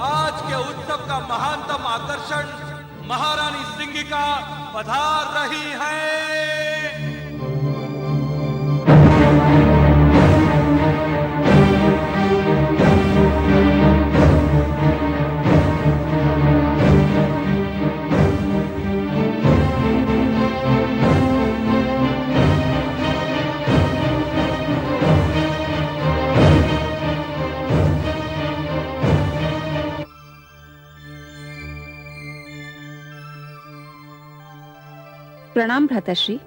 आज के उत्सव का महानतम आकर्षण महारानी सिंगिका पधार रही है। प्रणाम भ्राताश्री।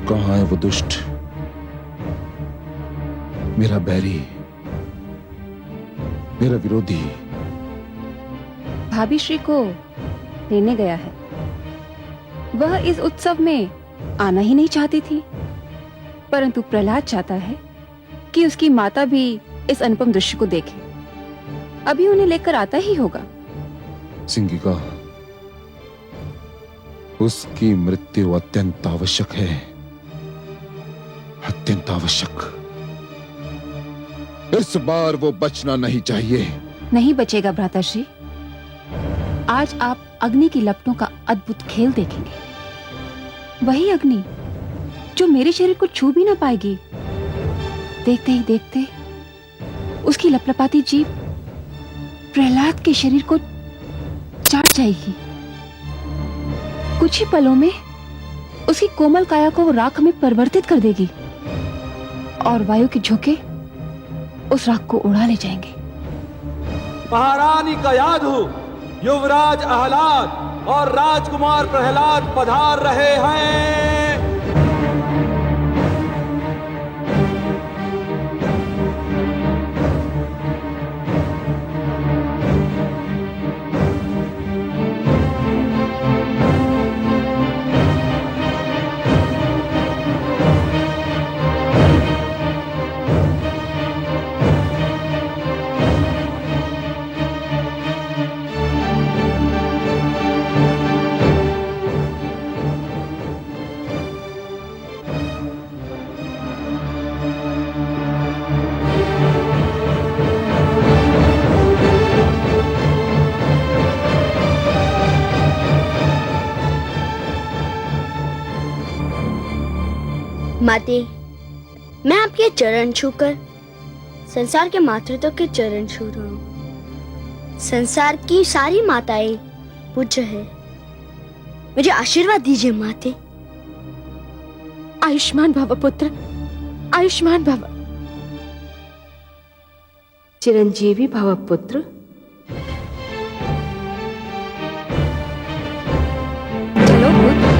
कहाँ है वो दुष्ट, मेरा बैरी, मेरा विरोधी? भाभी श्री को लेने गया है। वह इस उत्सव में आना ही नहीं चाहती थी, परंतु प्रहलाद चाहता है कि उसकी माता भी इस अनुपम दृश्य को देखे। अभी उन्हें लेकर आता ही होगा। सिंगिका, उसकी मृत्यु अत्यंत आवश्यक है, अत्यंत आवश्यक। इस बार वो बचना नहीं चाहिए। नहीं बचेगा भ्राताश्री। आज आप अग्नि की लपटों का अद्भुत खेल देखेंगे। वही अग्नि जो मेरे शरीर को छू भी ना पाएगी। देखते ही देखते उसकी लपलपाती जीभ प्रहलाद के शरीर को चाट जाएगी। कुछ ही पलों में उसकी कोमल काया को राख में परिवर्तित कर देगी और वायु के झोंके उस राख को उड़ा ले जाएंगे। महारानी का याद हो, युवराज आह्लाद और राजकुमार प्रहलाद पधार रहे हैं। माते, मैं आपके चरण छूकर संसार के मातृत्व के चरण छू रहा हूँ। संसार की सारी माताएं पूज्य है। मुझे आशीर्वाद दीजिए माते। आयुष्मान भव पुत्र, आयुष्मान भव। चिरंजीवी भव पुत्र। चलो पुत्र।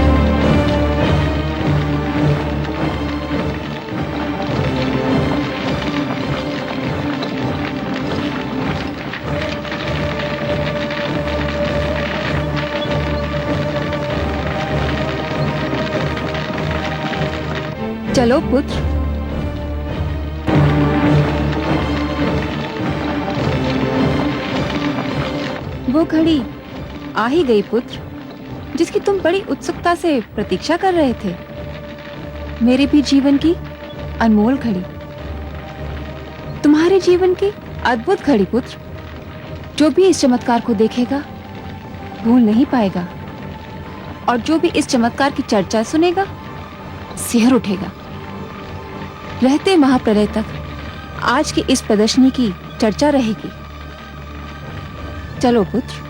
चलो पुत्र। वो घड़ी आ ही गई पुत्र, जिसकी तुम बड़ी उत्सुकता से प्रतीक्षा कर रहे थे। मेरे भी जीवन की अनमोल घड़ी, तुम्हारे जीवन की अद्भुत घड़ी पुत्र। जो भी इस चमत्कार को देखेगा भूल नहीं पाएगा, और जो भी इस चमत्कार की चर्चा सुनेगा सिहर उठेगा। रहते महाप्रलय तक आज की इस प्रदर्शनी की चर्चा रहेगी। चलो पुत्र।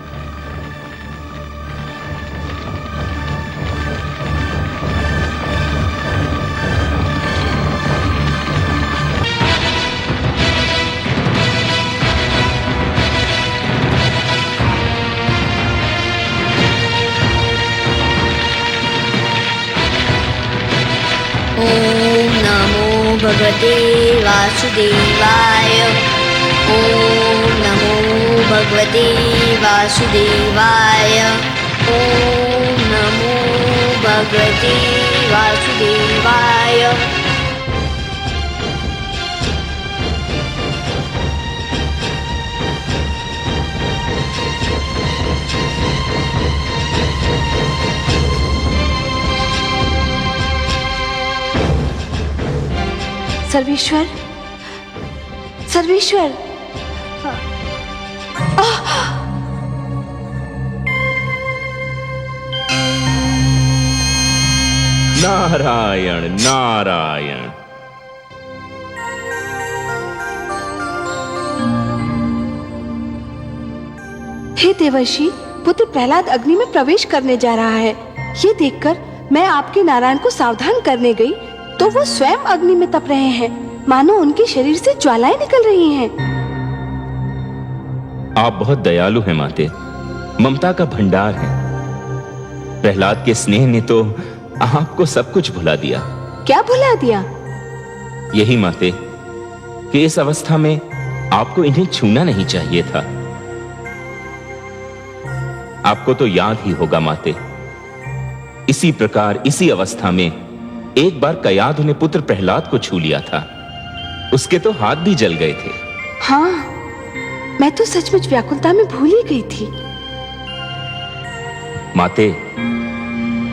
ओम नमो भगवते वासुदेवाय। ओम नमो भगवते वासुदेवाय। ओम नमो भगवते वासुदेवाय। सर्वेश्वर, सर्वेश्वर। नारायण नारायण। हे देवर्षि, पुत्र प्रहलाद अग्नि में प्रवेश करने जा रहा है। ये देखकर मैं आपके नारायण को सावधान करने गई तो वो स्वयं अग्नि में तप रहे हैं, मानो उनके शरीर से ज्वालाएं निकल रही हैं। आप बहुत दयालु हैं माते, ममता का भंडार है। प्रहलाद के स्नेह ने तो आपको सब कुछ भुला दिया। क्या भुला दिया? यही माते कि इस अवस्था में आपको इन्हें छूना नहीं चाहिए था। आपको तो याद ही होगा माते, इसी प्रकार इसी अवस्था में एक बार कयाधु ने पुत्र प्रहलाद को छू लिया था। उसके तो हाथ भी जल गए थे। हाँ, मैं तो सचमुच व्याकुलता में भूल ही गई थी। माते,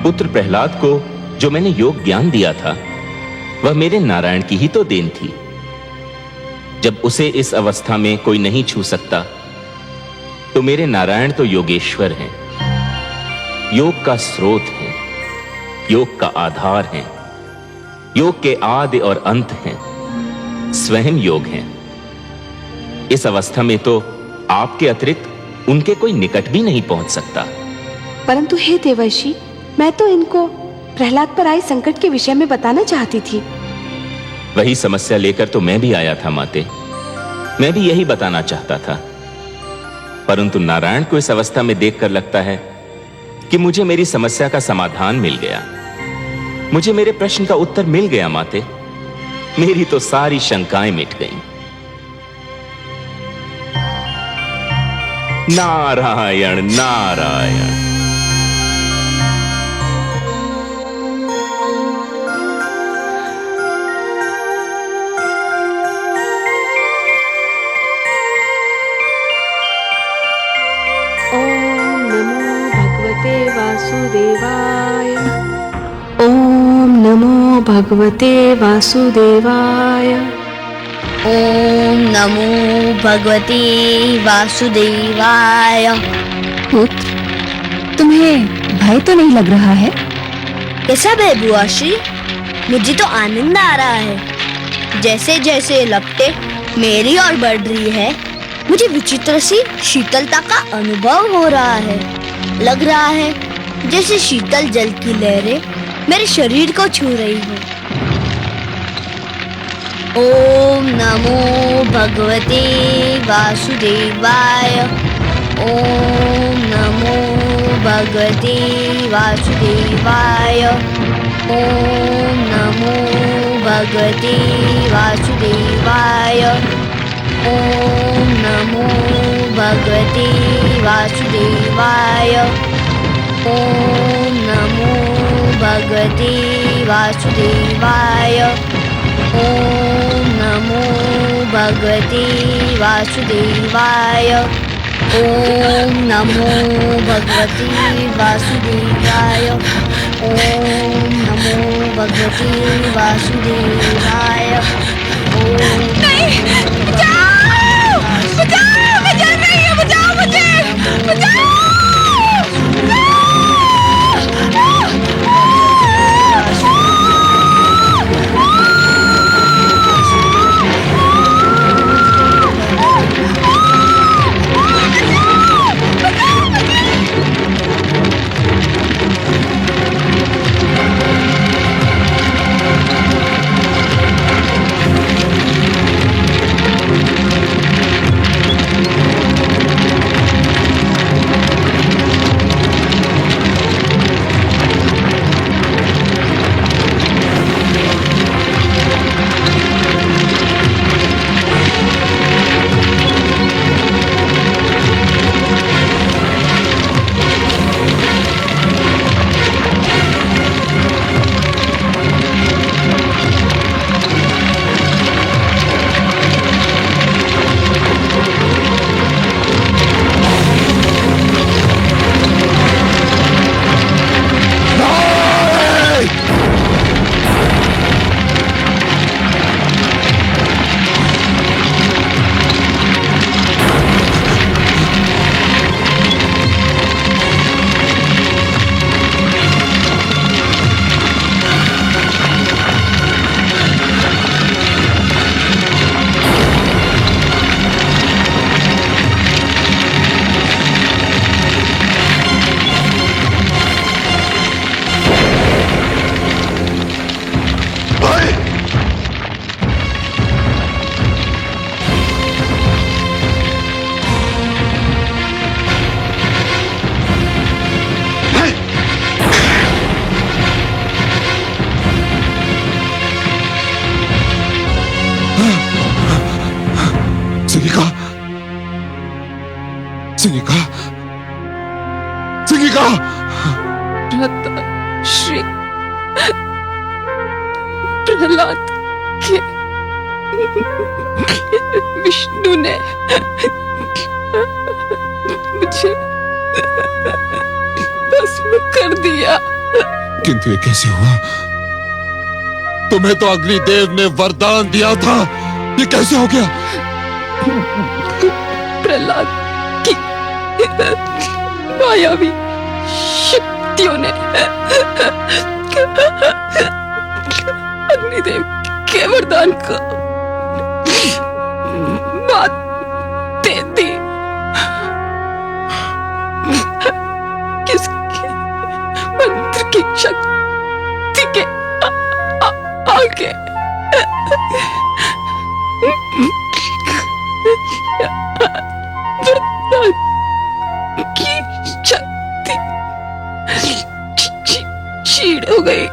पुत्र प्रहलाद को जो मैंने योग ज्ञान दिया था वह मेरे नारायण की ही तो देन थी। जब उसे इस अवस्था में कोई नहीं छू सकता तो मेरे नारायण तो योगेश्वर हैं, योग का स्रोत है, योग का आधार है, योग के आदि और अंत हैं, स्वयं योग हैं। इस अवस्था में तो आपके अतिरिक्त उनके कोई निकट भी नहीं पहुंच सकता। परंतु हे देवर्षि, मैं तो इनको प्रहलाद पर आए संकट के विषय में बताना चाहती थी। वही समस्या लेकर तो मैं भी आया था माते, मैं भी यही बताना चाहता था। परंतु नारायण को इस अवस्था में देखकर लगता है कि मुझे मेरी समस्या का समाधान मिल गया, मुझे मेरे प्रश्न का उत्तर मिल गया माते। मेरी तो सारी शंकाएं मिट गईं। नारायण नारायण। ओम नमो भगवते वासुदेवाय। ओम नमो भगवते वासुदेवाय। पुत्र, तुम्हें भय तो नहीं लग रहा है? कैसा भय बुआ श्री? मुझे तो आनंद आ रहा है। जैसे जैसे लपटे मेरी ओर बढ़ रही है, मुझे विचित्र सी शीतलता का अनुभव हो रहा है। लग रहा है जैसे शीतल जल की लहरें मेरे शरीर को छू रही हो। ओम नमो भगवते वासुदेवाय। ओम नमो भगवते वासुदेवाय। ओम नमो भगवते वासुदेवाय। ओम नमो भगवते वासुदेवाय। ओम नमो भगवते वासुदेवाय। ओम नमो भगवते वासुदेवाय। ओम नमो भगवते वासुदेवाय। ओम नमो भगवते वासुदेवाय। ओम बचाओ! बचाओ! मैं जल रही हूँ! बचाओ मुझे! बचाओ! सिंगिका, सिंगिका, श्री प्रहलाद के विष्णु ने मुझे भस्म कर दिया। किंतु ये कैसे हुआ? तुम्हें तो अग्निदेव ने वरदान दिया था, ये कैसे हो गया? प्रहलाद की मायावी शक्तियों ने अग्निदेव के वरदान को मात दे दी। किसकी मंत्र की शक्ति के आगे वरदान की शक्ति चीड़ हो गई।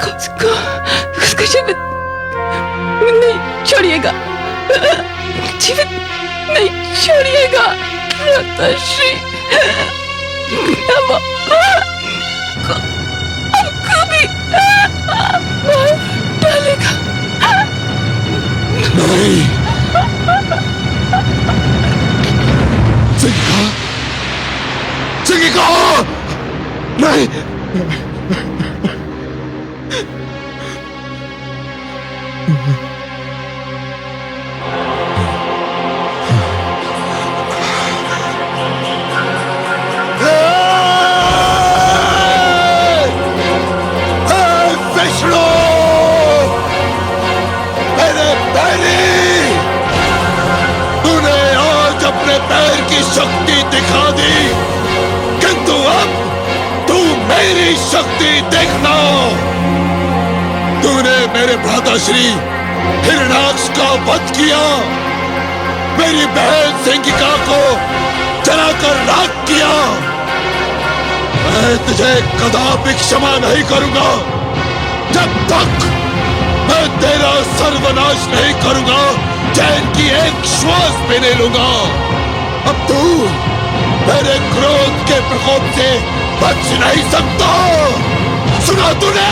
उसको जीवित नहीं छोड़िएगा, जीवित नहीं छोड़िएगा माताश्री। हमको भी मार डालेगा। नहीं, सिंगिका, सिंगिका, नहीं। विष्णु, मेरे पैरी, तूने आज अपने पैर की शक्ति दिखा दी, किंतु अब तू मेरी शक्ति देखना। तूने मेरे भ्राताश्री हिरण्याक्ष का वध किया, मेरी बहन सिंगिका को जलाकर राख किया। मैं तुझे कदापि क्षमा नहीं करूंगा जब तक मैं तेरा सर्वनाश नहीं करूंगा, चैन की एक श्वास भी नहीं लूंगा। अब तू मेरे क्रोध के प्रकोप से बच नहीं सकता। सुना तूने?